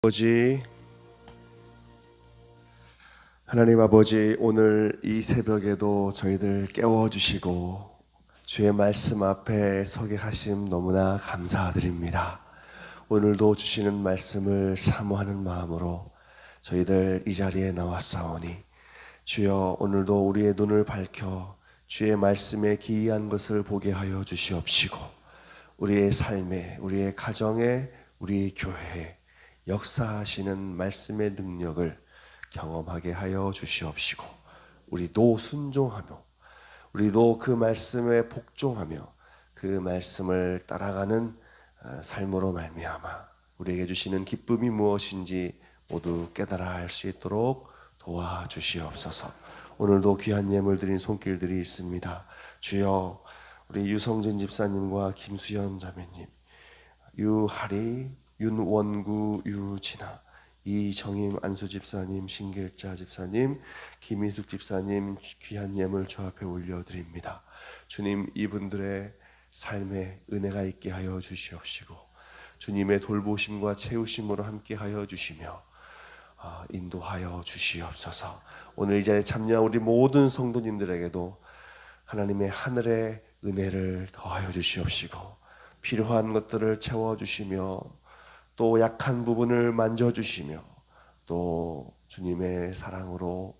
아버지, 하나님 아버지, 오늘 이 새벽에도 저희들 깨워주시고 주의 말씀 앞에 서게 하심 너무나 감사드립니다. 오늘도 주시는 말씀을 사모하는 마음으로 저희들 이 자리에 나왔사오니 주여, 오늘도 우리의 눈을 밝혀 주의 말씀에 기이한 것을 보게 하여 주시옵시고 우리의 삶에, 우리의 가정에, 우리 교회에 역사하시는 말씀의 능력을 경험하게 하여 주시옵시고 우리도 순종하며 우리도 그 말씀에 복종하며 그 말씀을 따라가는 삶으로 말미암아 우리에게 주시는 기쁨이 무엇인지 모두 깨달아 알 수 있도록 도와주시옵소서. 오늘도 귀한 예물 드린 손길들이 있습니다. 주여, 우리 유성진 집사님과 김수연 자매님, 유하리, 윤원구, 유진아, 이정임 안수 집사님, 신길자 집사님, 김희숙 집사님 귀한 예물 주 앞에 올려드립니다. 주님, 이분들의 삶에 은혜가 있게 하여 주시옵시고 주님의 돌보심과 채우심으로 함께 하여 주시며 인도하여 주시옵소서. 오늘 이 자리에 참여한 우리 모든 성도님들에게도 하나님의 하늘의 은혜를 더하여 주시옵시고 필요한 것들을 채워주시며 또 약한 부분을 만져주시며 또 주님의 사랑으로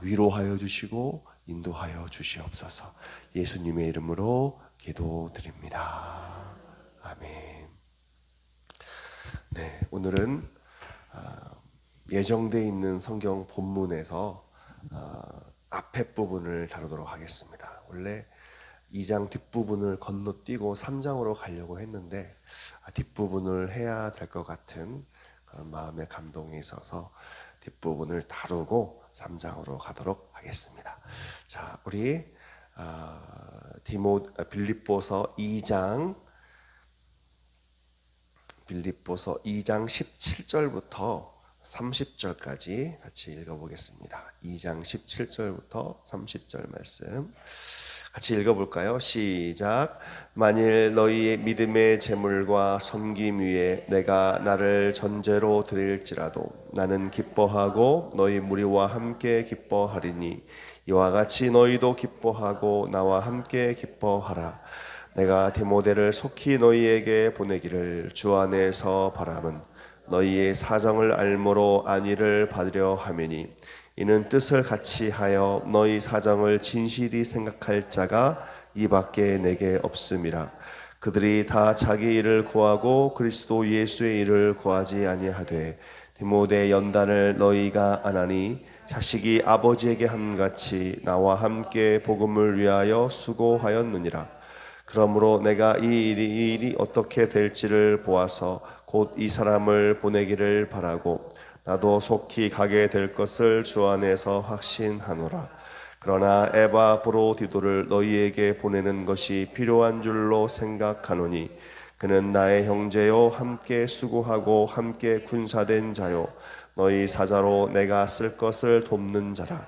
위로하여 주시고 인도하여 주시옵소서. 예수님의 이름으로 기도드립니다. 아멘. 네, 오늘은 예정되어 있는 성경 본문에서 앞에 부분을 다루도록 하겠습니다. 원래 2장 뒷부분을 건너뛰고 3장으로 가려고 했는데 뒷부분을 해야 될 것 같은 그런 마음의 감동이 있어서 뒷부분을 다루고 3장으로 가도록 하겠습니다. 자, 우리 빌립보서 2장 17절부터 30절까지 같이 읽어보겠습니다. 2장 17절부터 30절 말씀 같이 읽어볼까요? 시작. 만일 너희의 믿음의 제물과 섬김 위에 내가 나를 전제로 드릴지라도 나는 기뻐하고 너희 무리와 함께 기뻐하리니 이와 같이 너희도 기뻐하고 나와 함께 기뻐하라. 내가 디모데를 속히 너희에게 보내기를 주 안에서 바람은 너희의 사정을 알므로 안위를 받으려 함이니 이는 뜻을 같이 하여 너희 사정을 진실히 생각할 자가 이밖에 내게 없음이라. 그들이 다 자기 일을 구하고 그리스도 예수의 일을 구하지 아니하되 디모데 연단을 너희가 안 하니 자식이 아버지에게 함같이 나와 함께 복음을 위하여 수고하였느니라. 그러므로 내가 이 일이 어떻게 될지를 보아서 곧 이 사람을 보내기를 바라고 나도 속히 가게 될 것을 주 안에서 확신하노라. 그러나 에바브로디도를 너희에게 보내는 것이 필요한 줄로 생각하노니 그는 나의 형제요 함께 수고하고 함께 군사된 자요 너희 사자로 내가 쓸 것을 돕는 자라.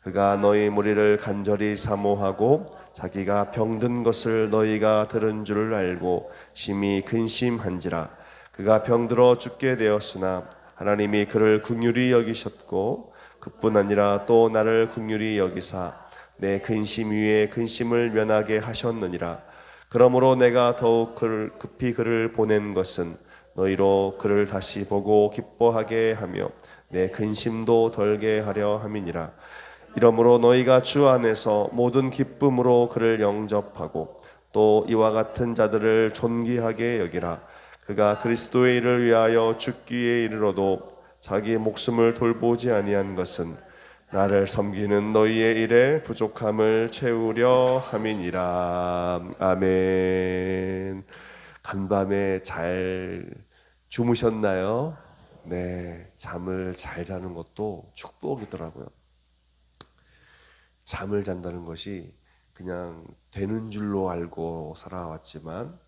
그가 너희 무리를 간절히 사모하고 자기가 병든 것을 너희가 들은 줄 알고 심히 근심한지라. 그가 병들어 죽게 되었으나 하나님이 그를 긍휼히 여기셨고 그뿐 아니라 또 나를 긍휼히 여기사 내 근심 위에 근심을 면하게 하셨느니라. 그러므로 내가 더욱 급히 그를 보낸 것은 너희로 그를 다시 보고 기뻐하게 하며 내 근심도 덜게 하려 함이니라. 이러므로 너희가 주 안에서 모든 기쁨으로 그를 영접하고 또 이와 같은 자들을 존귀하게 여기라. 그가 그리스도의 일을 위하여 죽기에 이르러도 자기 목숨을 돌보지 아니한 것은 나를 섬기는 너희의 일에 부족함을 채우려 함이니라. 아멘. 간밤에 잘 주무셨나요? 네, 잠을 잘 자는 것도 축복이더라고요. 잠을 잔다는 것이 그냥 되는 줄로 알고 살아왔지만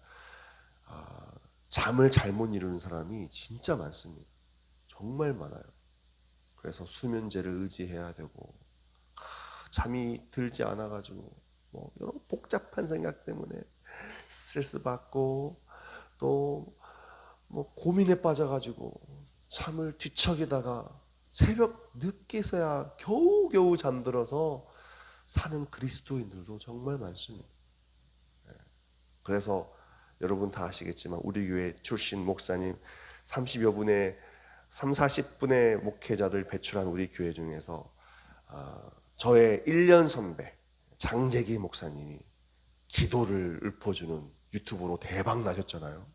잠을 잘못 이루는 사람이 진짜 많습니다. 정말 많아요. 그래서 수면제를 의지해야 되고 잠이 들지 않아가지고 뭐 여러 복잡한 생각 때문에 스트레스 받고 또 뭐 고민에 빠져가지고 잠을 뒤척이다가 새벽 늦게서야 겨우겨우 잠들어서 사는 그리스도인들도 정말 많습니다. 그래서 여러분 다 아시겠지만 우리 교회 출신 목사님 30여 분의 3, 40분의 목회자들 배출한 우리 교회 중에서 저의 1년 선배 장재기 목사님이 기도를 읊어주는 유튜브로 대박 나셨잖아요.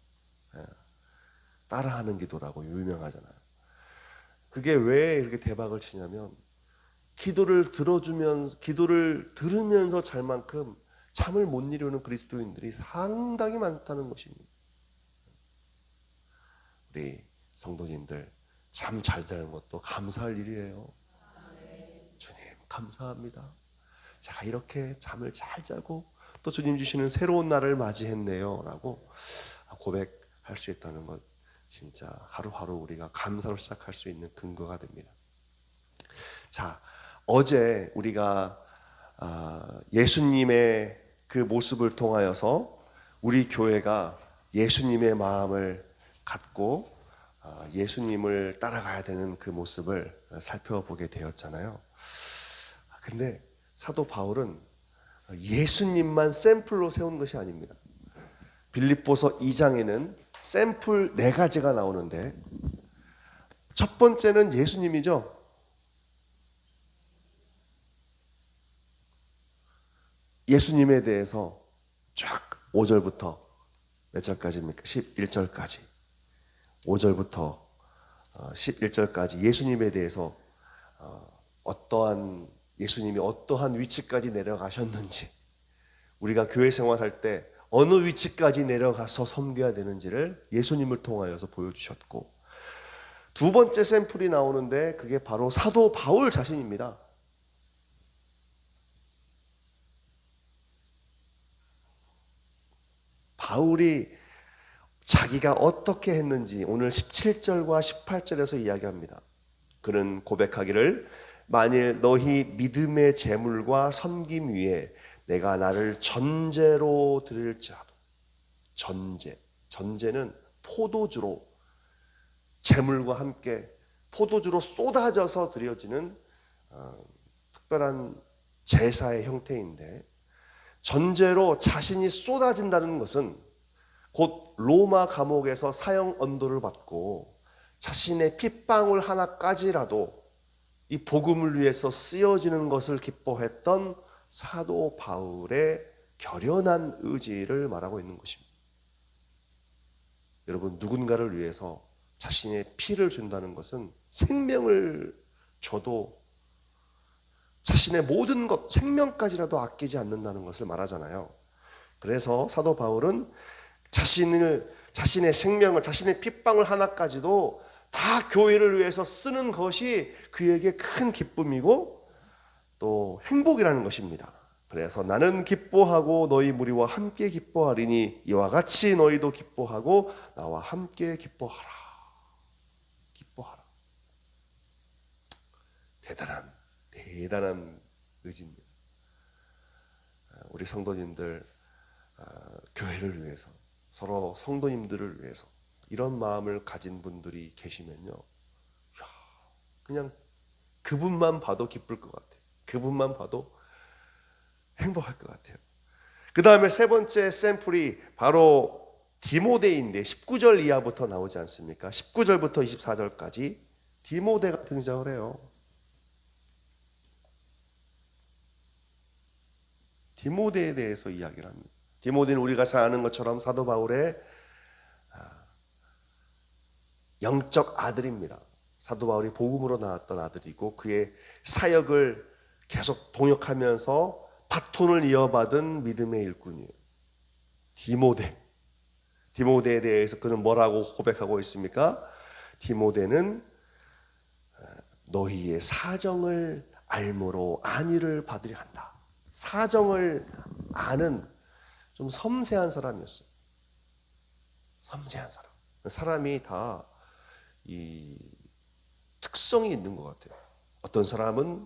따라하는 기도라고 유명하잖아요. 그게 왜 이렇게 대박을 치냐면 기도를 들으면서 잘 만큼 잠을 못 이루는 그리스도인들이 상당히 많다는 것입니다. 우리 성도님들 잠 잘 자는 것도 감사할 일이에요. 주님 감사합니다. 제가 이렇게 잠을 잘 자고 또 주님 주시는 새로운 날을 맞이했네요 라고 고백할 수 있다는 것, 진짜 하루하루 우리가 감사로 시작할 수 있는 근거가 됩니다. 자, 어제 우리가 예수님의 그 모습을 통하여서 우리 교회가 예수님의 마음을 갖고 예수님을 따라가야 되는 그 모습을 살펴보게 되었잖아요. 근데 사도 바울은 예수님만 샘플로 세운 것이 아닙니다. 빌립보서 2장에는 샘플 4가지가 나오는데 첫 번째는 예수님이죠. 예수님에 대해서 쫙 5절부터 몇 절까지입니까? 11절까지 5절부터 11절까지 예수님에 대해서 예수님이 어떠한 위치까지 내려가셨는지, 우리가 교회 생활할 때 어느 위치까지 내려가서 섬겨야 되는지를 예수님을 통하여서 보여주셨고, 두 번째 샘플이 나오는데 그게 바로 사도 바울 자신입니다. 바울이 자기가 어떻게 했는지 오늘 17절과 18절에서 이야기합니다. 그는 고백하기를 만일 너희 믿음의 재물과 섬김 위에 내가 나를 전제로 드릴지라도, 전제는 포도주로, 재물과 함께 포도주로 쏟아져서 드려지는 특별한 제사의 형태인데, 전제로 자신이 쏟아진다는 것은 곧 로마 감옥에서 사형 언도를 받고 자신의 핏방울 하나까지라도 이 복음을 위해서 쓰여지는 것을 기뻐했던 사도 바울의 결연한 의지를 말하고 있는 것입니다. 여러분, 누군가를 위해서 자신의 피를 준다는 것은 생명을 줘도 자신의 모든 것, 생명까지라도 아끼지 않는다는 것을 말하잖아요. 그래서 사도 바울은 자신의 생명을, 자신의 핏방울 하나까지도 다 교회를 위해서 쓰는 것이 그에게 큰 기쁨이고 또 행복이라는 것입니다. 그래서 나는 기뻐하고 너희 무리와 함께 기뻐하리니 이와 같이 너희도 기뻐하고 나와 함께 기뻐하라. 기뻐하라. 대단한 의지입니다. 우리 성도님들, 교회를 위해서, 서로 성도님들을 위해서 이런 마음을 가진 분들이 계시면요, 그냥 그분만 봐도 기쁠 것 같아요. 그분만 봐도 행복할 것 같아요. 그 다음에 세 번째 샘플이 바로 디모데인데 19절 이하부터 나오지 않습니까? 19절부터 24절까지 디모데가 등장을 해요. 디모데에 대해서 이야기를 합니다. 디모데는 우리가 잘 아는 것처럼 사도 바울의 영적 아들입니다. 사도 바울이 복음으로 나왔던 아들이고 그의 사역을 계속 동역하면서 바톤을 이어받은 믿음의 일꾼이에요. 디모데에 대해서 그는 뭐라고 고백하고 있습니까? 디모데는 너희의 사정을 알므로 안위를 받으려 한다. 사정을 아는 좀 섬세한 사람이었어요. 섬세한 사람. 사람이 다 이 특성이 있는 것 같아요. 어떤 사람은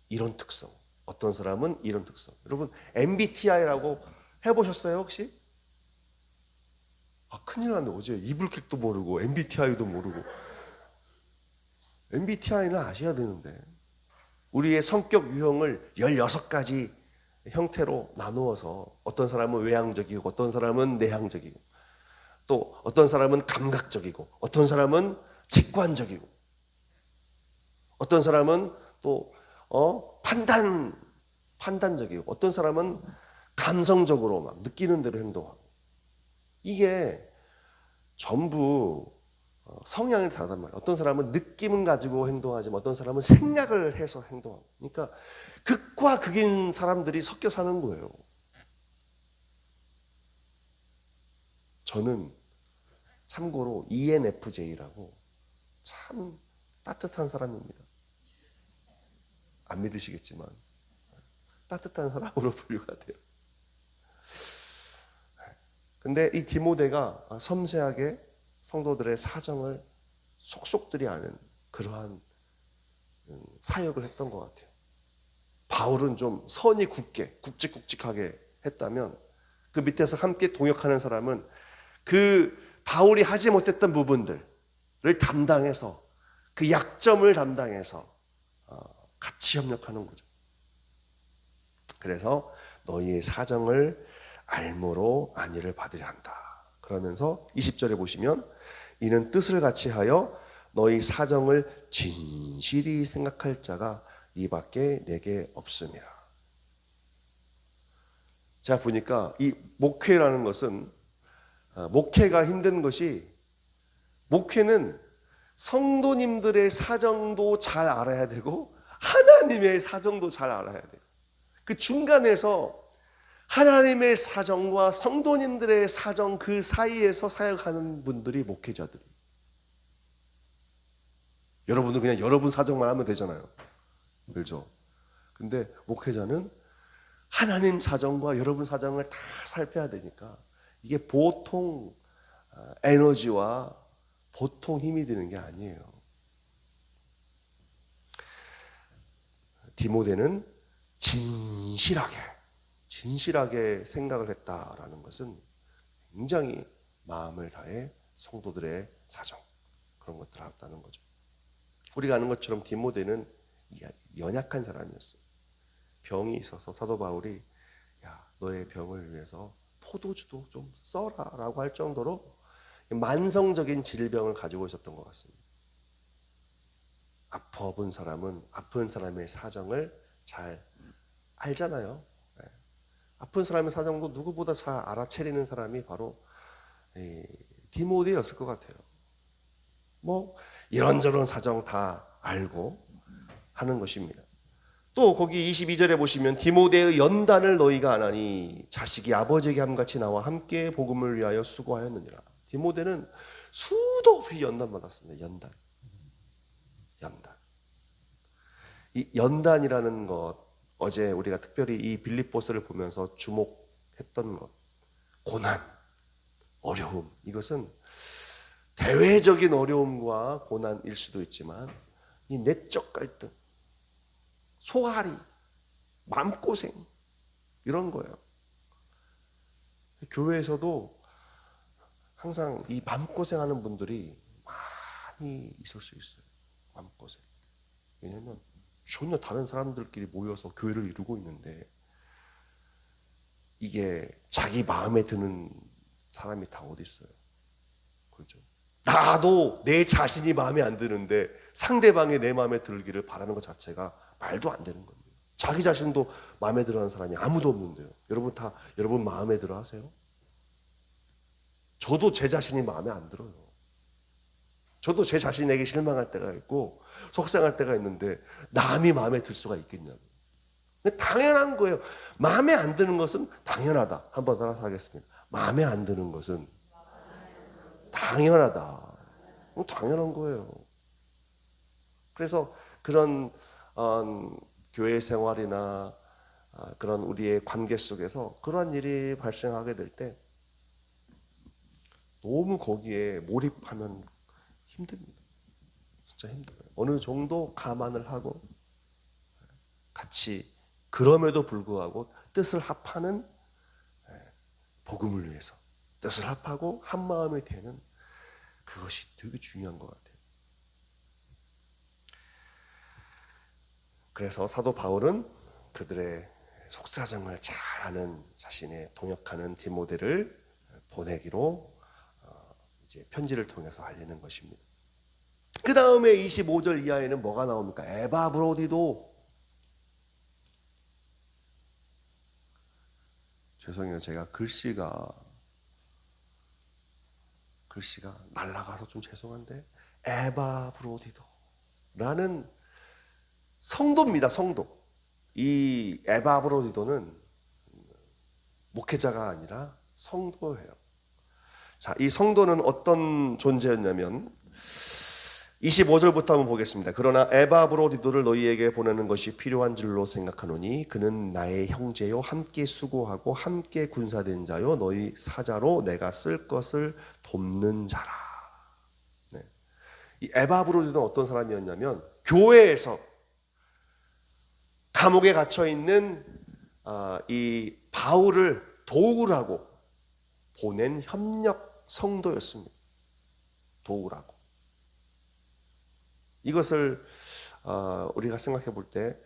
이런 특성, 어떤 사람은 이런 특성. 여러분 MBTI라고 해보셨어요 혹시? 큰일 났네. 어제 이불킥도 모르고 MBTI도 모르고 MBTI는 아셔야 되는데 우리의 성격 유형을 16가지 형태로 나누어서 어떤 사람은 외향적이고 어떤 사람은 내향적이고 또 어떤 사람은 감각적이고 어떤 사람은 직관적이고 어떤 사람은 또 판단적이고 어떤 사람은 감성적으로 막 느끼는 대로 행동하고 이게 전부 성향이 다르단 말이에요. 어떤 사람은 느낌을 가지고 행동하지만 어떤 사람은 생각을 해서 행동하고 그러니까 극과 극인 사람들이 섞여 사는 거예요. 저는 참고로 ENFJ라고 참 따뜻한 사람입니다. 안 믿으시겠지만 따뜻한 사람으로 분류가 돼요. 근데 이 디모데가 섬세하게 성도들의 사정을 속속들이 아는 그러한 사역을 했던 것 같아요. 바울은 좀 선이 굳게 굵직굵직하게 했다면 그 밑에서 함께 동역하는 사람은 그 바울이 하지 못했던 부분들을 담당해서 그 약점을 담당해서 같이 협력하는 거죠. 그래서 너희의 사정을 알므로 안위를 받으려 한다. 그러면서 20절에 보시면 이는 뜻을 같이 하여 너희 사정을 진실히 생각할 자가 이 밖에 내게 없음이라. 제가 보니까 이 목회라는 것은 목회가 힘든 것이 목회는 성도님들의 사정도 잘 알아야 되고 하나님의 사정도 잘 알아야 돼요. 그 중간에서 하나님의 사정과 성도님들의 사정 그 사이에서 사역하는 분들이 목회자들이에요. 여러분은 그냥 여러분 사정만 하면 되잖아요. 그렇죠? 근데 목회자는 하나님 사정과 여러분 사정을 다 살펴야 되니까 이게 보통 에너지와 보통 힘이 드는 게 아니에요. 디모데는 진실하게 생각을 했다라는 것은 굉장히 마음을 다해 성도들의 사정 그런 것들을 알았다는 거죠. 우리가 아는 것처럼 디모데는 연약한 사람이었어요. 병이 있어서 사도 바울이 야 너의 병을 위해서 포도주도 좀 써라 라고 할 정도로 만성적인 질병을 가지고 있었던 것 같습니다. 아픈 사람은 아픈 사람의 사정을 잘 알잖아요. 아픈 사람의 사정도 누구보다 잘 알아채리는 사람이 바로 디모데였을 것 같아요. 뭐 이런저런 사정 다 알고 하는 것입니다. 또 거기 22절에 보시면 디모데의 연단을 너희가 안 하니 자식이 아버지에게 함같이 나와 함께 복음을 위하여 수고하였느니라. 디모데는 수도 없이 연단받았습니다. 연단. 이 연단이라는 것 어제 우리가 특별히 이 빌립보서를 보면서 주목했던 것 고난, 어려움 이것은 대외적인 어려움과 고난일 수도 있지만 이 내적 갈등 소갈이, 마음고생 이런 거예요. 교회에서도 항상 이 마음고생하는 분들이 많이 있을 수 있어요. 마음고생. 왜냐하면 전혀 다른 사람들끼리 모여서 교회를 이루고 있는데 이게 자기 마음에 드는 사람이 다 어디 있어요. 그렇죠? 나도 내 자신이 마음에 안 드는데 상대방이 내 마음에 들기를 바라는 것 자체가 말도 안 되는 겁니다. 자기 자신도 마음에 들어하는 사람이 아무도 없는데요. 여러분 마음에 들어 하세요? 저도 제 자신이 마음에 안 들어요. 저도 제 자신에게 실망할 때가 있고 속상할 때가 있는데 남이 마음에 들 수가 있겠냐고. 근데 당연한 거예요. 마음에 안 드는 것은 당연하다. 한번 따라서 하겠습니다. 마음에 안 드는 것은 당연하다. 당연한 거예요. 그래서 그런 교회 생활이나 그런 우리의 관계 속에서 그러한 일이 발생하게 될 때 너무 거기에 몰입하면 힘듭니다. 진짜 힘들어요. 어느 정도 감안을 하고 같이 그럼에도 불구하고 뜻을 합하는 복음을 위해서 뜻을 합하고 한 마음이 되는 그것이 되게 중요한 것 같아요. 그래서 사도 바울은 그들의 속사정을 잘 아는 자신의 동역하는 디모데를 보내기로 이제 편지를 통해서 알리는 것입니다. 그 다음에 25절 이하에는 뭐가 나옵니까? 에바브로디도. 죄송해요. 제가 글씨가 날아가서 좀 죄송한데, 에바브로디도라는 성도입니다. 성도. 이 에바브로디도는 목회자가 아니라 성도예요. 자, 이 성도는 어떤 존재였냐면 25절부터 한번 보겠습니다. 그러나 에바브로디도를 너희에게 보내는 것이 필요한 줄로 생각하노니 그는 나의 형제요 함께 수고하고 함께 군사된 자요 너희 사자로 내가 쓸 것을 돕는 자라. 네. 이 에바브로디도는 어떤 사람이었냐면 교회에서 감옥에 갇혀 있는 이 바울을 도우라고 보낸 협력 성도였습니다. 도우라고. 이것을 우리가 생각해 볼 때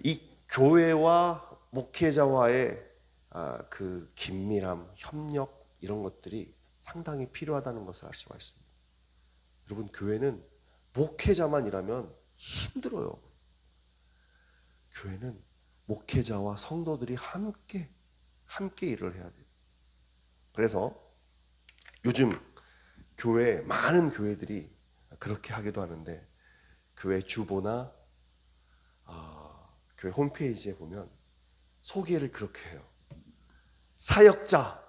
이 교회와 목회자와의 그 긴밀함, 협력 이런 것들이 상당히 필요하다는 것을 알 수가 있습니다. 여러분, 교회는 목회자만 일하면 힘들어요. 교회는 목회자와 성도들이 함께 일을 해야 돼요. 그래서 요즘 많은 교회들이 그렇게 하기도 하는데, 교회 주보나 교회 홈페이지에 보면 소개를 그렇게 해요. 사역자.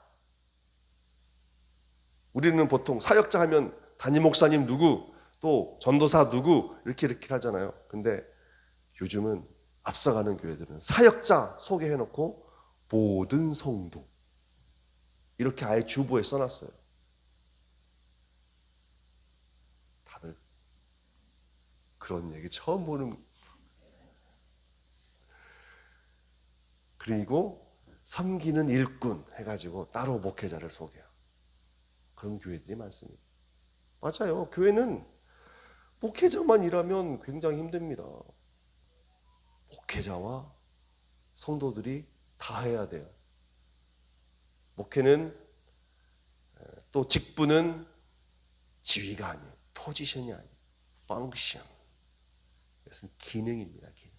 우리는 보통 사역자 하면 담임 목사님 누구, 또 전도사 누구 이렇게 하잖아요. 근데 요즘은 앞서가는 교회들은 사역자 소개해놓고 모든 성도 이렇게 아예 주보에 써놨어요. 다들 그런 얘기 처음 보는. 그리고 섬기는 일꾼 해가지고 따로 목회자를 소개해요. 그런 교회들이 많습니다. 맞아요. 교회는 목회자만 일하면 굉장히 힘듭니다. 목회자와 성도들이 다 해야 돼요. 목회는 또 직분은 지위가 아니에요. 포지션이 아니에요. 펑션. 이것은 기능입니다. 기능.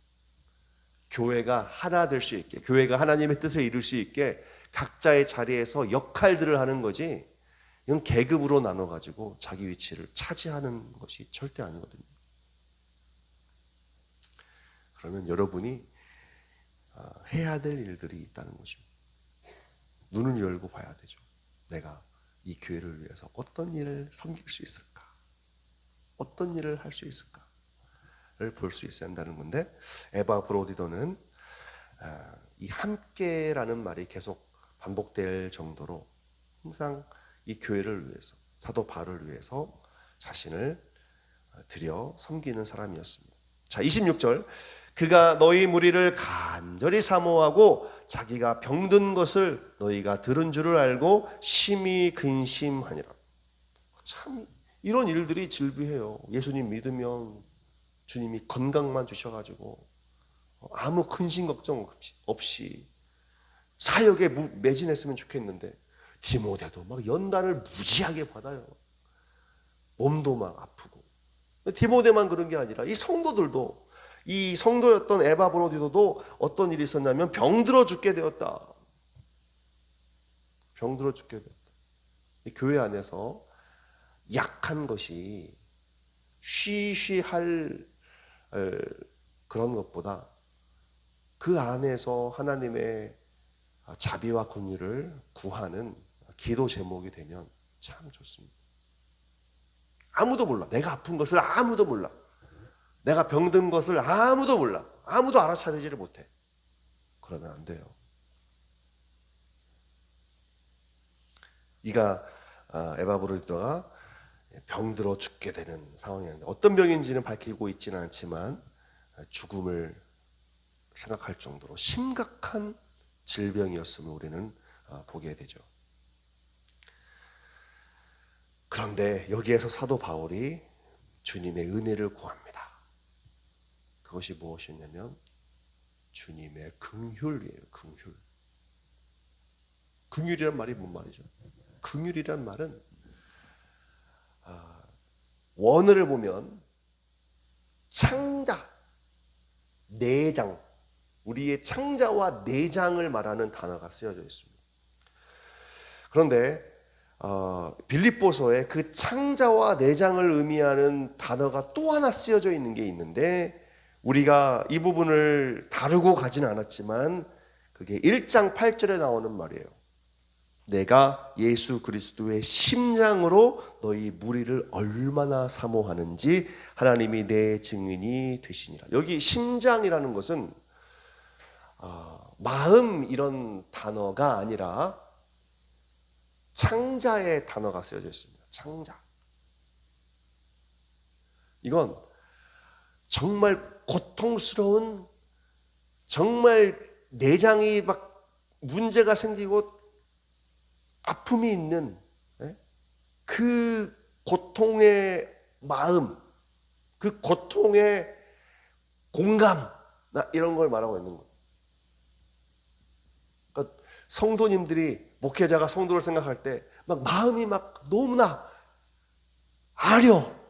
교회가 하나 될 수 있게, 교회가 하나님의 뜻을 이룰 수 있게 각자의 자리에서 역할들을 하는 거지, 이건 계급으로 나눠가지고 자기 위치를 차지하는 것이 절대 아니거든요. 그러면 여러분이 해야 될 일들이 있다는 것입니다. 눈을 열고 봐야 되죠. 내가 이 교회를 위해서 어떤 일을 섬길 수 있을까? 어떤 일을 할 수 있을까를 볼 수 있어야 한다는 건데, 에바브로디도는 이 함께라는 말이 계속 반복될 정도로 항상 이 교회를 위해서, 사도 바울을 위해서 자신을 들여 섬기는 사람이었습니다. 자, 26절. 그가 너희 무리를 간절히 사모하고 자기가 병든 것을 너희가 들은 줄을 알고 심히 근심하니라. 참 이런 일들이 질비해요. 예수님 믿으면 주님이 건강만 주셔가지고 아무 근심 걱정 없이 사역에 매진했으면 좋겠는데, 디모데도 막 연단을 무지하게 받아요. 몸도 막 아프고. 디모데만 그런 게 아니라 이 성도들도, 이 성도였던 에바브로디도도 어떤 일이 있었냐면 병들어 죽게 되었다. 병들어 죽게 되었다. 이 교회 안에서 약한 것이 쉬쉬할 그런 것보다 그 안에서 하나님의 자비와 긍휼을 구하는 기도 제목이 되면 참 좋습니다. 아무도 몰라. 내가 아픈 것을 아무도 몰라. 내가 병든 것을 아무도 몰라. 아무도 알아차리지를 못해. 그러면 안 돼요. 에바브로디도가 병들어 죽게 되는 상황이었는데, 어떤 병인지는 밝히고 있지는 않지만 죽음을 생각할 정도로 심각한 질병이었음을 우리는 보게 되죠. 그런데 여기에서 사도 바울이 주님의 은혜를 구합니다. 그것이 무엇이냐면 주님의 긍휼이에요. 긍휼. 긍휼이란 말이 뭔 말이죠? 긍휼이란 말은 원어를 보면 창자, 내장, 우리의 창자와 내장을 말하는 단어가 쓰여져 있습니다. 그런데 빌립보서에 그 창자와 내장을 의미하는 단어가 또 하나 쓰여져 있는 게 있는데 우리가 이 부분을 다루고 가진 않았지만 그게 1장 8절에 나오는 말이에요. 내가 예수 그리스도의 심장으로 너희 무리를 얼마나 사모하는지 하나님이 내 증인이 되시니라. 여기 심장이라는 것은 마음 이런 단어가 아니라 창자의 단어가 쓰여져 있습니다. 창자. 이건 정말 고통스러운, 정말 내장이 막 문제가 생기고 아픔이 있는 그 고통의 마음, 그 고통의 공감, 이런 걸 말하고 있는 거예요. 그러니까 성도님들이, 목회자가 성도를 생각할 때 막 마음이 막 너무나 아려.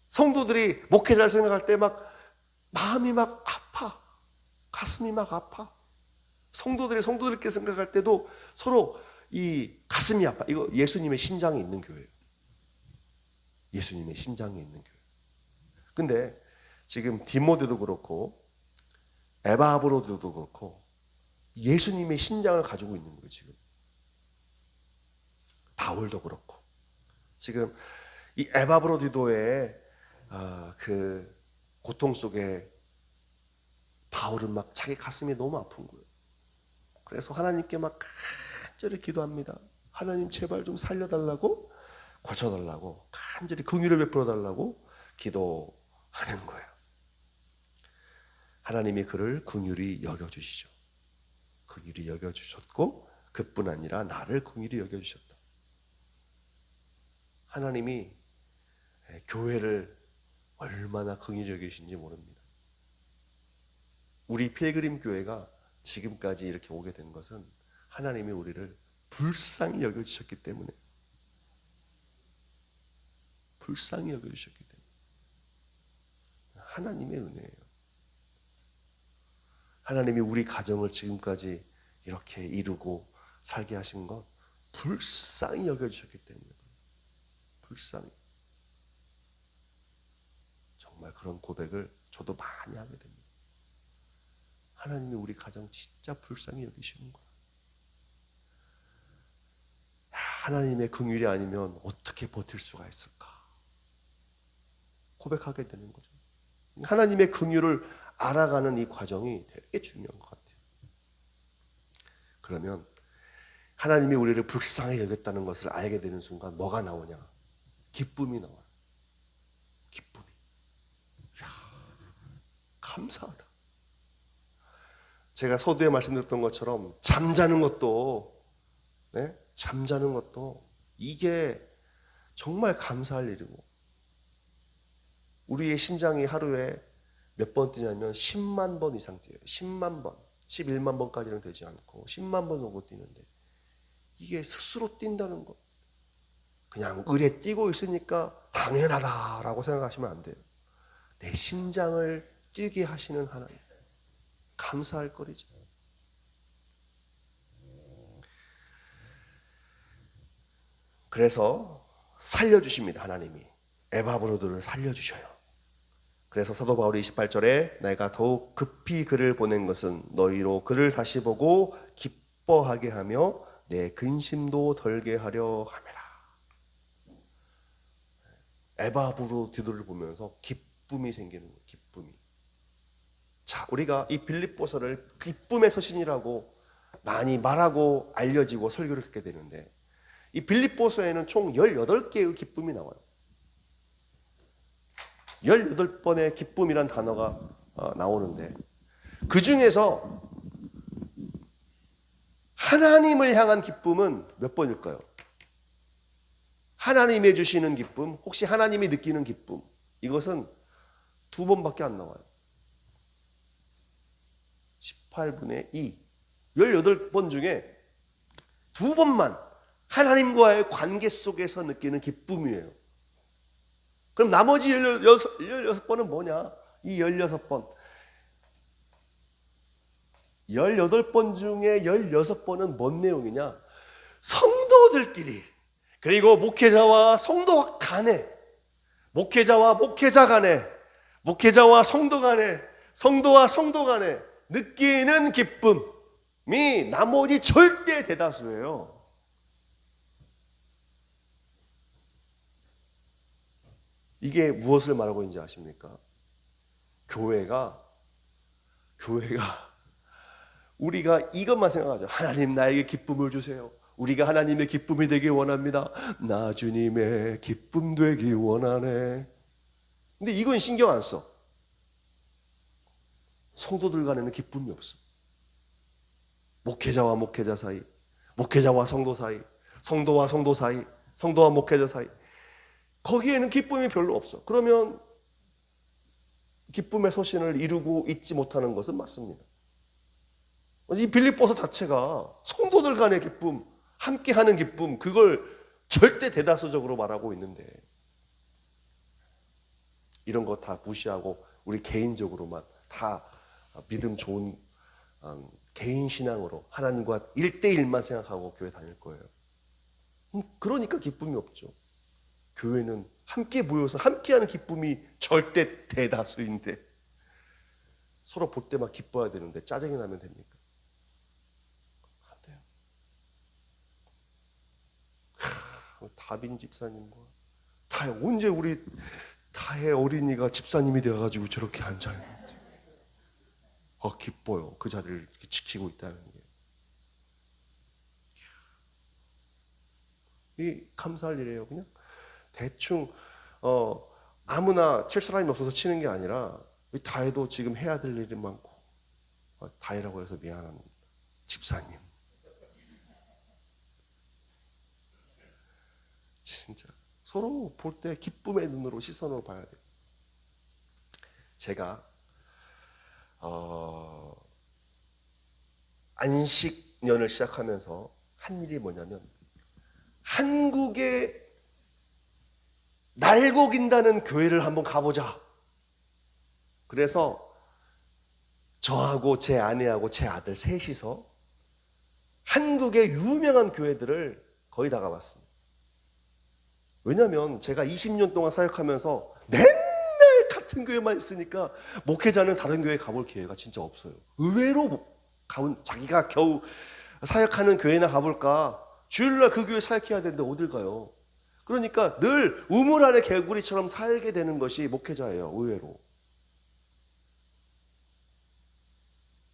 성도들이 목회자를 생각할 때 막 마음이 막 아파. 가슴이 막 아파. 성도들이 성도들께 생각할 때도 서로 이 가슴이 아파. 이거 예수님의 심장이 있는 교회예요. 예수님의 심장이 있는 교회. 근데 지금 디모데도 그렇고 에바브로드도 그렇고 예수님의 심장을 가지고 있는 거예요. 지금 바울도 그렇고 지금 이 에바브로디도의 그 고통 속에 바울은 막 자기 가슴이 너무 아픈 거예요. 그래서 하나님께 막 간절히 기도합니다. 하나님 제발 좀 살려달라고, 고쳐달라고, 간절히 긍휼을 베풀어달라고 기도하는 거예요. 하나님이 그를 긍휼히 여겨주시죠. 긍휼히 여겨주셨고 그뿐 아니라 나를 긍휼히 여겨주셨다. 하나님이 교회를 얼마나 긍휼히 여기신지 모릅니다. 우리 필그림 교회가 지금까지 이렇게 오게 된 것은 하나님이 우리를 불쌍히 여겨주셨기 때문에, 불쌍히 여겨주셨기 때문에 하나님의 은혜예요. 하나님이 우리 가정을 지금까지 이렇게 이루고 살게 하신 건 불쌍히 여겨주셨기 때문에, 불쌍히. 정말 그런 고백을 저도 많이 하게 됩니다. 하나님이 우리 가정 진짜 불쌍히 여기시는 거야. 하나님의 긍휼이 아니면 어떻게 버틸 수가 있을까? 고백하게 되는 거죠. 하나님의 긍휼을 알아가는 이 과정이 되게 중요한 것 같아요. 그러면 하나님이 우리를 불쌍히 여겼다는 것을 알게 되는 순간 뭐가 나오냐? 기쁨이 나와요. 기쁨이. 이야, 감사하다. 제가 서두에 말씀드렸던 것처럼 잠자는 것도, 잠자는 것도 이게 정말 감사할 일이고, 우리의 심장이 하루에 몇 번 뛰냐면 10만 번 이상 뛰어요. 10만 번, 11만 번까지는 되지 않고 10만 번 정도 뛰는데, 이게 스스로 뛴다는 것, 그냥 의례 뛰고 있으니까 당연하다라고 생각하시면 안 돼요. 내 심장을 뛰게 하시는 하나님, 감사할 거리죠. 그래서 살려주십니다. 하나님이 에바브로드를 살려주셔요. 그래서 사도 바울이 28절에 내가 더욱 급히 그를 보낸 것은 너희로 그를 다시 보고 기뻐하게 하며 내 근심도 덜게 하려 함이라. 에바브로드를 보면서 기쁨이 생기는 거예요. 기쁨이. 자, 우리가 이 빌립보서를 기쁨의 서신이라고 많이 말하고 알려지고 설교를 듣게 되는데, 이 빌립보서에는 총 18개의 기쁨이 나와요. 18번의 기쁨이란 단어가 나오는데, 그 중에서 하나님을 향한 기쁨은 몇 번일까요? 하나님이 주시는 기쁨, 혹시 하나님이 느끼는 기쁨, 이것은 2번밖에 안 나와요. 18분의 2, 18번 중에 2번만 하나님과의 관계 속에서 느끼는 기쁨이에요. 그럼 나머지 16번은 뭐냐? 이 16번, 18번 중에 16번은 뭔 내용이냐? 성도들끼리, 그리고 목회자와 성도 간에, 목회자와 목회자 간에, 목회자와 성도 간에, 성도와 성도 간에 느끼는 기쁨이 나머지 절대 대다수예요. 이게 무엇을 말하고 있는지 아십니까? 교회가 우리가 이것만 생각하죠. 하나님 나에게 기쁨을 주세요. 우리가 하나님의 기쁨이 되기 원합니다. 나 주님의 기쁨 되기 원하네. 근데 이건 신경 안 써. 성도들 간에는 기쁨이 없어. 목회자와 목회자 사이, 목회자와 성도 사이, 성도와 성도 사이, 성도와 목회자 사이, 거기에는 기쁨이 별로 없어. 그러면 기쁨의 소신을 이루고 있지 못하는 것은 맞습니다. 이 빌립보서 자체가 성도들 간의 기쁨, 함께하는 기쁨, 그걸 절대 대다수적으로 말하고 있는데, 이런 거 다 무시하고 우리 개인적으로만 다 믿음 좋은 개인 신앙으로 하나님과 1대1만 생각하고 교회 다닐 거예요. 그러니까 기쁨이 없죠. 교회는 함께 모여서 함께하는 기쁨이 절대 대다수인데, 서로 볼 때만 기뻐야 되는데 짜증이 나면 됩니까? 안 돼요. 다빈 집사님과 언제 우리 다혜 어린이가 집사님이 되어가지고 저렇게 앉아있는지 기뻐요. 그 자리를 이렇게 지키고 있다는 게. 이 감사할 일이에요. 그냥 대충 아무나 칠 사람이 없어서 치는 게 아니라 다혜도 지금 해야 될 일이 많고, 다혜라고 해서 미안합니다. 집사님. 진짜 서로 볼 때 기쁨의 눈으로, 시선으로 봐야 돼요. 제가 안식년을 시작하면서 한 일이 뭐냐면, 한국에 날고긴다는 교회를 한번 가보자. 그래서 저하고 제 아내하고 제 아들 셋이서 한국의 유명한 교회들을 거의 다 가봤습니다. 왜냐하면 제가 20년 동안 사역하면서 맨날 같은 교회만 있으니까 목회자는 다른 교회 가볼 기회가 진짜 없어요. 의외로 자기가 겨우 사역하는 교회나 가볼까, 주일날 그 교회 사역해야 되는데 어딜 가요. 그러니까 늘 우물 안에 개구리처럼 살게 되는 것이 목회자예요. 의외로.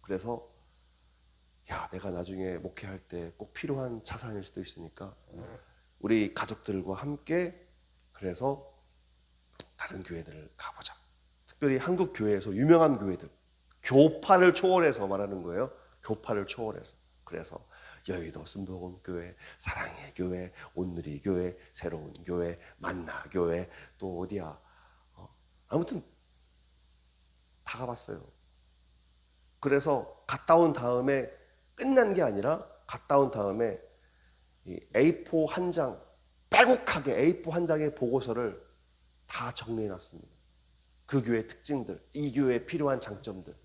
그래서 내가 나중에 목회할 때 꼭 필요한 자산일 수도 있으니까 우리 가족들과 함께 그래서 다른 교회들을 가보자. 특별히 한국 교회에서 유명한 교회들, 교파를 초월해서 말하는 거예요. 교파를 초월해서. 그래서 여의도 순복음교회, 사랑의 교회, 온누리 교회, 새로운 교회, 만나 교회, 또 어디야, 아무튼 다 가봤어요. 그래서 갔다 온 다음에 끝난 게 아니라, 갔다 온 다음에 이 A4 한 장, 빼곡하게 A4 한 장의 보고서를 다 정리해놨습니다. 그 교회의 특징들, 이 교회에 필요한 장점들,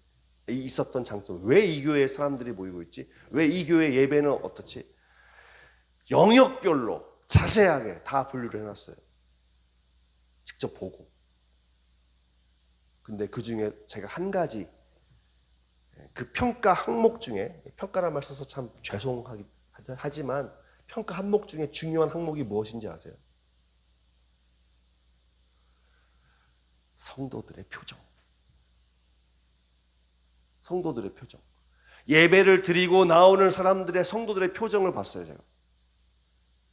있었던 장점, 왜 이 교회에 사람들이 모이고 있지, 왜 이 교회 예배는 어떻지, 영역별로 자세하게 다 분류를 해놨어요. 직접 보고. 근데 그 중에 제가 한 가지, 그 평가 항목 중에, 평가란 말 써서 참 죄송하지만 평가 항목 중에 중요한 항목이 무엇인지 아세요? 성도들의 표정. 성도들의 표정. 예배를 드리고 나오는 사람들의, 성도들의 표정을 봤어요, 제가.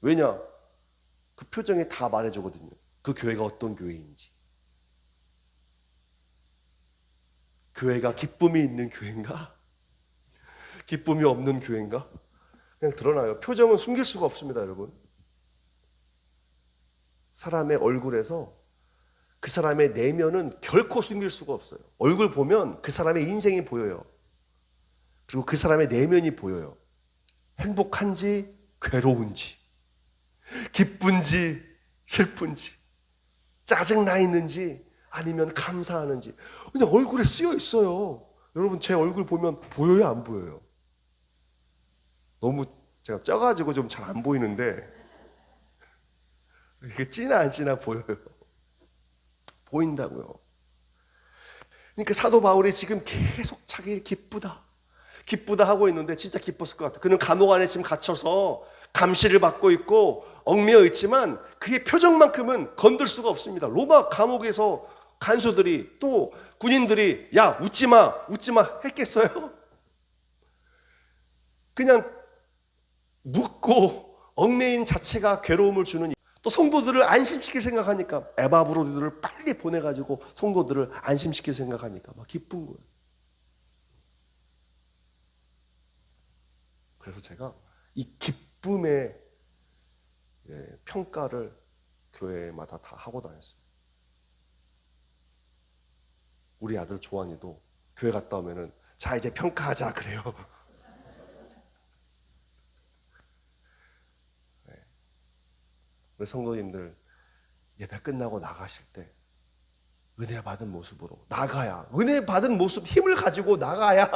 왜냐? 그 표정이 다 말해주거든요. 그 교회가 어떤 교회인지. 교회가 기쁨이 있는 교회인가? 기쁨이 없는 교회인가? 그냥 드러나요. 표정은 숨길 수가 없습니다, 여러분. 사람의 얼굴에서 그 사람의 내면은 결코 숨길 수가 없어요. 얼굴 보면 그 사람의 인생이 보여요. 그리고 그 사람의 내면이 보여요. 행복한지 괴로운지, 기쁜지 슬픈지, 짜증나 있는지 아니면 감사하는지 그냥 얼굴에 쓰여 있어요. 여러분 제 얼굴 보면 보여요, 안 보여요? 너무 제가 쪄가지고 좀 잘 안 보이는데 이게 찌나 안 찌나 보여요. 보인다고요. 그러니까 사도 바울이 지금 계속 자기 기쁘다 하고 있는데 진짜 기뻤을 것 같아요. 그는 감옥 안에 지금 갇혀서 감시를 받고 있고 얽매여 있지만 그의 표정만큼은 건들 수가 없습니다. 로마 감옥에서 간수들이 또 군인들이 야 웃지 마 했겠어요? 그냥 묻고 얽매인 자체가 괴로움을 주는, 또 성도들을 안심시킬 생각하니까 에바브로디들을 빨리 보내가지고 성도들을 안심시킬 생각하니까 막 기쁜 거예요. 그래서 제가 이 기쁨의 평가를 교회마다 다 하고 다녔습니다. 우리 아들 조한이도 교회 갔다 오면은 자 이제 평가하자 그래요. 우리 성도님들 예배 끝나고 나가실 때 은혜 받은 모습으로 나가야, 은혜 받은 모습 힘을 가지고 나가야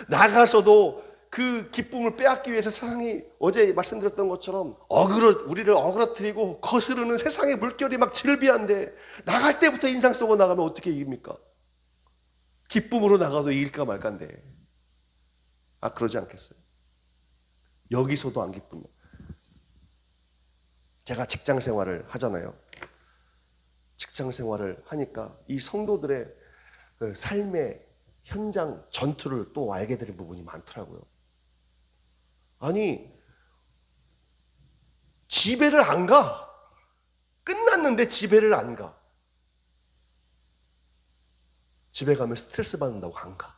나가서도 그 기쁨을 빼앗기 위해서 세상이 어제 말씀드렸던 것처럼 우리를 어그러뜨리고 거스르는 세상의 물결이 막 질비한데 나갈 때부터 인상 쓰고 나가면 어떻게 이깁니까? 기쁨으로 나가도 이길까 말까인데 그러지 않겠어요? 여기서도 안 기쁘면 제가 직장 생활을 하잖아요. 직장 생활을 하니까 이 성도들의 그 삶의 현장 전투를 또 알게 되는 부분이 많더라고요. 아니 집에를 안 가. 끝났는데 집에를 안 가. 집에 가면 스트레스 받는다고 안 가.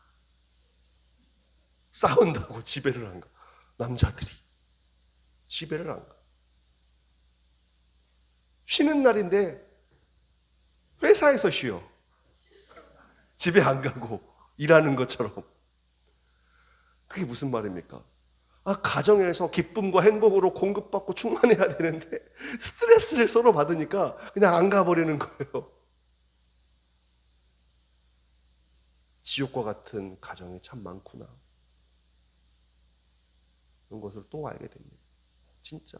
싸운다고 집에를 안 가. 남자들이 집에를 안 가. 쉬는 날인데 회사에서 쉬어. 집에 안 가고 일하는 것처럼. 그게 무슨 말입니까? 가정에서 기쁨과 행복으로 공급받고 충만해야 되는데 스트레스를 서로 받으니까 그냥 안 가버리는 거예요. 지옥과 같은 가정이 참 많구나. 그런 것을 또 알게 됩니다. 진짜.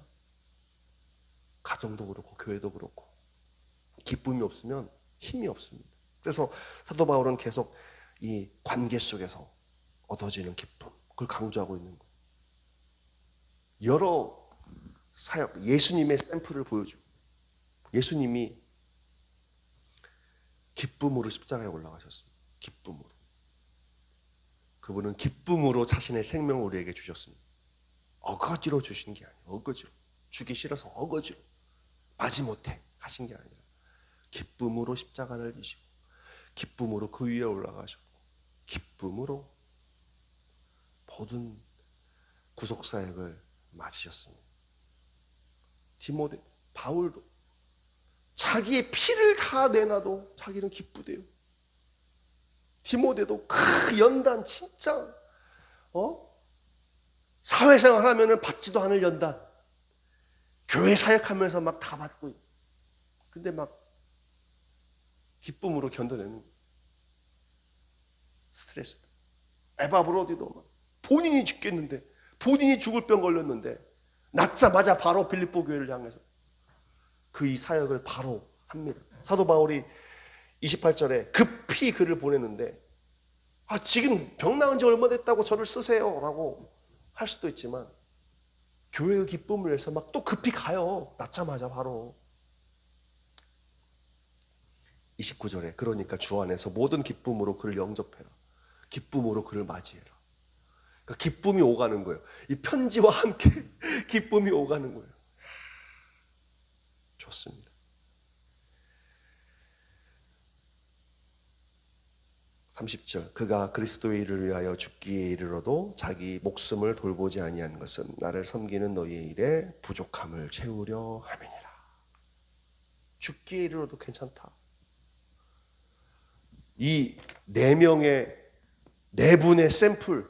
가정도 그렇고 교회도 그렇고 기쁨이 없으면 힘이 없습니다. 그래서 사도 바울은 계속 이 관계 속에서 얻어지는 기쁨, 그걸 강조하고 있는 거예요. 여러 사역, 예수님의 샘플을 보여주고, 예수님이 기쁨으로 십자가에 올라가셨습니다. 기쁨으로. 그분은 기쁨으로 자신의 생명을 우리에게 주셨습니다. 어거지로 주신 게 아니에요. 어거지로. 주기 싫어서 어거지로. 마지못해 하신 게 아니라 기쁨으로 십자가를 지시고 기쁨으로 그 위에 올라가셨고 기쁨으로 모든 구속사역을 맞으셨습니다. 바울도 자기의 피를 다 내놔도 자기는 기쁘대요. 디모데도 그 연단 진짜 사회생활 하면은 받지도 않을 연단, 교회 사역하면서 막 다 받고, 근데 막 기쁨으로 견뎌내는 거예요. 스트레스. 에바브로디도 막 본인이 죽겠는데, 본인이 죽을 병 걸렸는데 낳자마자 바로 빌립보 교회를 향해서 그 이 사역을 바로 합니다. 사도 바울이 28절에 급히 글을 보냈는데 지금 병 나은 지 얼마 됐다고 저를 쓰세요 라고 할 수도 있지만 교회의 기쁨을 위해서 막 또 급히 가요. 낳자마자 바로. 29절에 그러니까 주 안에서 모든 기쁨으로 그를 영접해라. 기쁨으로 그를 맞이해라. 그러니까 기쁨이 오가는 거예요. 이 편지와 함께 기쁨이 오가는 거예요. 좋습니다. 30절 그가 그리스도의 일을 위하여 죽기에 이르러도 자기 목숨을 돌보지 아니한 것은 나를 섬기는 너희의 일에 부족함을 채우려 함이니라. 죽기에 이르러도 괜찮다. 이 네 분의 샘플,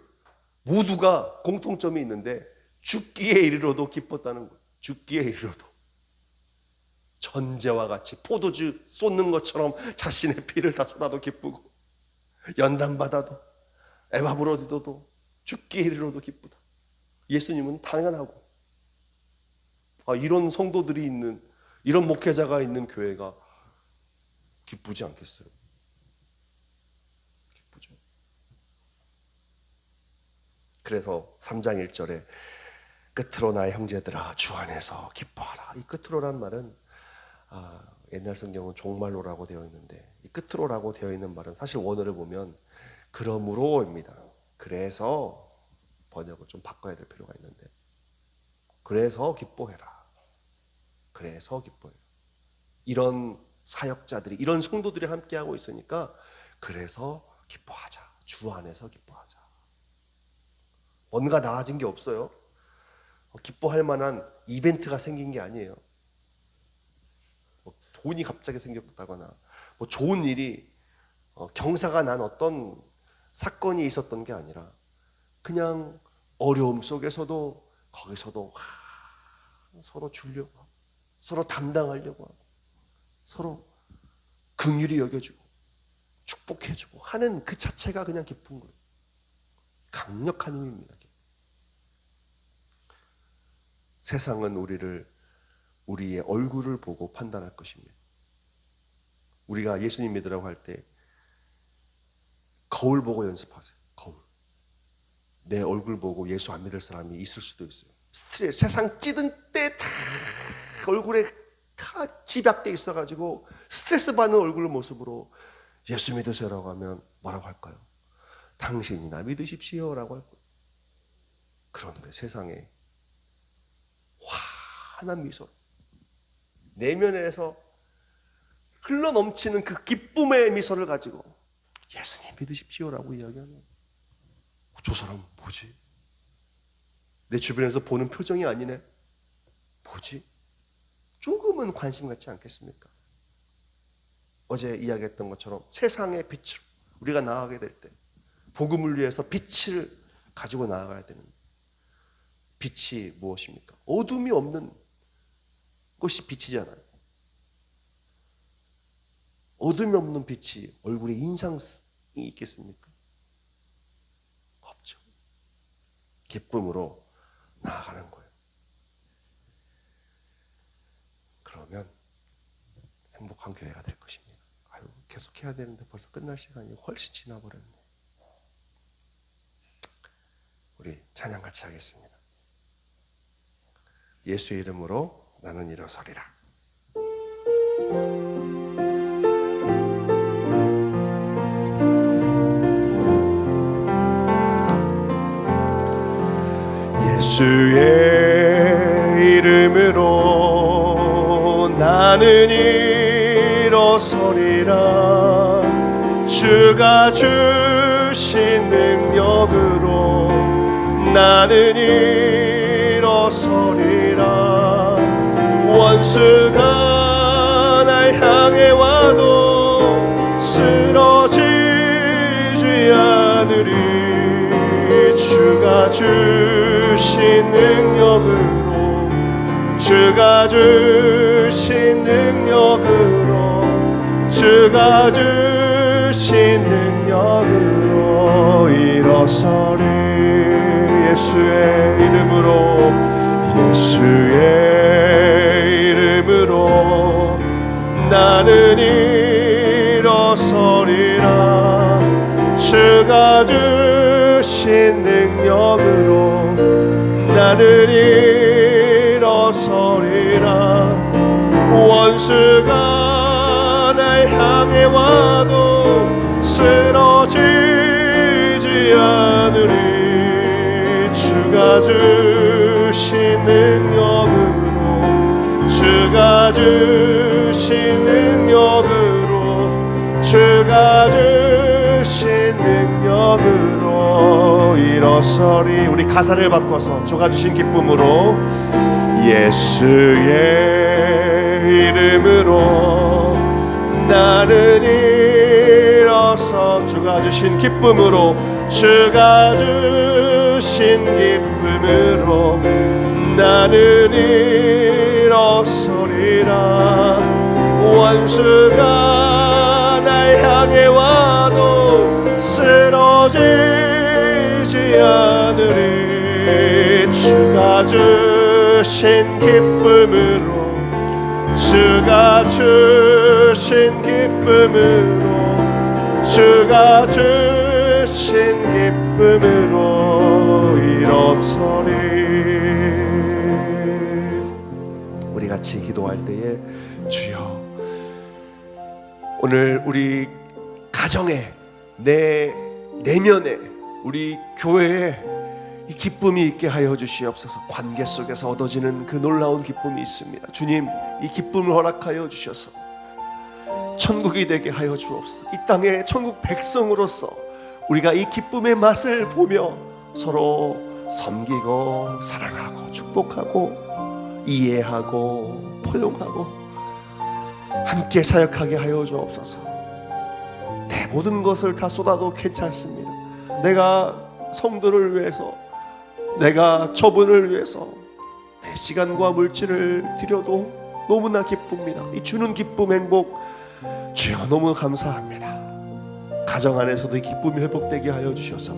모두가 공통점이 있는데 죽기에 이르러도 기뻤다는 거예요. 죽기에 이르러도. 전제와 같이 포도주 쏟는 것처럼 자신의 피를 다 쏟아도 기쁘고, 연단받아도 에바브로디도도 죽기에 이르러도 기쁘다. 예수님은 당연하고, 이런 성도들이 있는, 이런 목회자가 있는 교회가 기쁘지 않겠어요? 기쁘죠. 그래서 3장 1절에 끝으로 나의 형제들아 주 안에서 기뻐하라. 이 끝으로란 말은 옛날 성경은 종말로라고 되어 있는데, 이 끝으로라고 되어 있는 말은 사실 원어를 보면 그러므로입니다. 그래서 번역을 좀 바꿔야 될 필요가 있는데, 그래서 기뻐해라. 그래서 기뻐해라. 이런 사역자들이, 이런 성도들이 함께하고 있으니까 그래서 기뻐하자. 주 안에서 기뻐하자. 뭔가 나아진 게 없어요. 기뻐할 만한 이벤트가 생긴 게 아니에요. 돈이 갑자기 생겼다거나 좋은 일이, 경사가 난 어떤 사건이 있었던 게 아니라 그냥 어려움 속에서도 거기서도 서로 주려고 하고, 서로 담당하려고 하고, 서로 긍휼히 여겨주고 축복해주고 하는 그 자체가 그냥 기쁜 거예요. 강력한 힘입니다. 세상은 우리의 얼굴을 보고 판단할 것입니다. 우리가 예수님 믿으라고 할 때 거울 보고 연습하세요. 거울. 내 얼굴 보고 예수 안 믿을 사람이 있을 수도 있어요. 스트레스, 세상 찌든 때 다 얼굴에 다 집약돼 있어가지고 스트레스 받는 얼굴 모습으로 예수 믿으세요라고 하면 뭐라고 할까요? 당신이나 믿으십시오라고 할 거예요. 그런데 세상에 환한 미소, 내면에서 흘러넘치는 그 기쁨의 미소를 가지고 예수님 믿으십시오라고 이야기하면, 저 사람 뭐지? 내 주변에서 보는 표정이 아니네. 뭐지? 조금은 관심 갖지 않겠습니까? 어제 이야기했던 것처럼 세상의 빛으로 우리가 나아가게 될 때, 복음을 위해서 빛을 가지고 나아가야 되는, 빛이 무엇입니까? 어둠이 없는 것이 빛이잖아요. 어둠이 없는 빛이 얼굴에 인상이 있겠습니까? 없죠. 기쁨으로 나아가는 거예요. 그러면 행복한 교회가 될 것입니다. 계속해야 되는데 벌써 끝날 시간이 훨씬 지나버렸네. 우리 찬양 같이 하겠습니다. 예수의 이름으로 나는 일어서리라. 예수의 이름으로 나는 일어서리라. 주가 주신 능력으로 나는 일어서리라. 원수가 날 향해 와도 쓰러지지 않으리. 주가 주신 능력으로, 주가 주신 능력으로, 주가 주신 능력으로 일어서리. 예수의 이름으로, 예수의 이름으로 나는 일어서리라. 주가 주신 능력으로 나는 일어서리라. 원수가 날 향해 와도 쓰러지지 않으리. 주가 주신 능력으로, 주가 주신 능력으로, 주가 주신 능력으로 일어서리. 우리 가사를 바꿔서 주가 주신 기쁨으로, 예수의 이름으로 나는 일어서, 주가 주신 기쁨으로, 주가 주신 주신 기쁨으로 나는 일어서리라. 원수가 날 향해 와도 쓰러지지 않으리. 주가 주신 기쁨으로, 주가 주신 기쁨으로, 주가 주신 기쁨으로 일어서리. 우리 같이 기도할 때에 주여, 오늘 우리 가정에, 내 내면에, 우리 교회에 이 기쁨이 있게 하여 주시옵소서. 관계 속에서 얻어지는 그 놀라운 기쁨이 있습니다. 주님, 이 기쁨을 허락하여 주셔서 천국이 되게 하여 주옵소서. 이 땅의 천국 백성으로서 우리가 이 기쁨의 맛을 보며 서로 섬기고 사랑하고 축복하고 이해하고 포용하고 함께 사역하게 하여 주옵소서. 내 모든 것을 다 쏟아도 괜찮습니다. 내가 성도를 위해서, 내가 저분을 위해서 내 시간과 물질을 드려도 너무나 기쁩니다. 이 주는 기쁨, 행복 주여 너무 감사합니다. 가정 안에서도 이 기쁨이 회복되게 하여 주셔서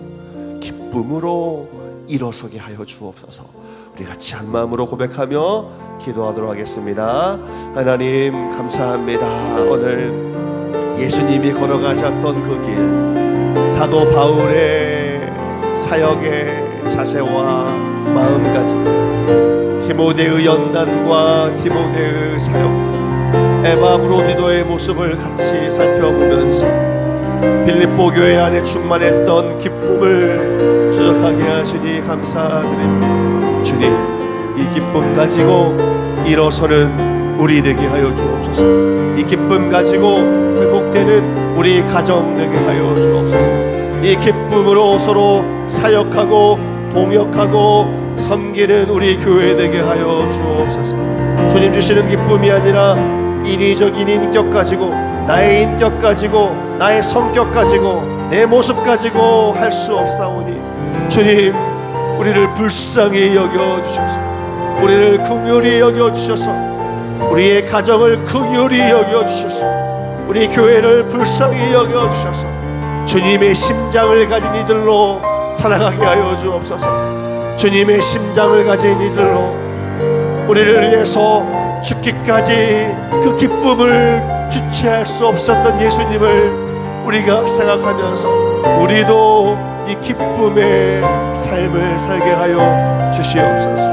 기쁨으로 일어서게 하여 주옵소서. 우리 같이 한 마음으로 고백하며 기도하도록 하겠습니다. 하나님 감사합니다. 오늘 예수님이 걸어가셨던 그 길, 사도 바울의 사역의 자세와 마음가짐, 디모데의 연단과 디모데의 사역들, 에바브로디도의 모습을 같이 살펴보면서 빌립보 교회 안에 충만했던 기쁨을 추적하게 하시니 감사드립니다. 주님, 이 기쁨 가지고 일어서는 우리 되게 하여 주옵소서. 이 기쁨 가지고 회복되는 우리 가정 되게 하여 주옵소서. 이 기쁨으로 서로 사역하고 동역하고 섬기는 우리 교회 되게 하여 주옵소서. 주님 주시는 기쁨이 아니라 인위적인 인격 가지고, 나의 인격 가지고, 나의 성격 가지고, 내 모습 가지고 할 수 없사오니 주님, 우리를 불쌍히 여겨주셔서, 우리를 긍휼히 여겨주셔서, 우리의 가정을 긍휼히 여겨주셔서, 우리 교회를 불쌍히 여겨주셔서 주님의 심장을 가진 이들로 살아가게 하여 주옵소서. 주님의 심장을 가진 이들로 우리를 위해서 죽기까지 그 기쁨을 주체할 수 없었던 예수님을 우리가 생각하면서 우리도 이 기쁨의 삶을 살게 하여 주시옵소서.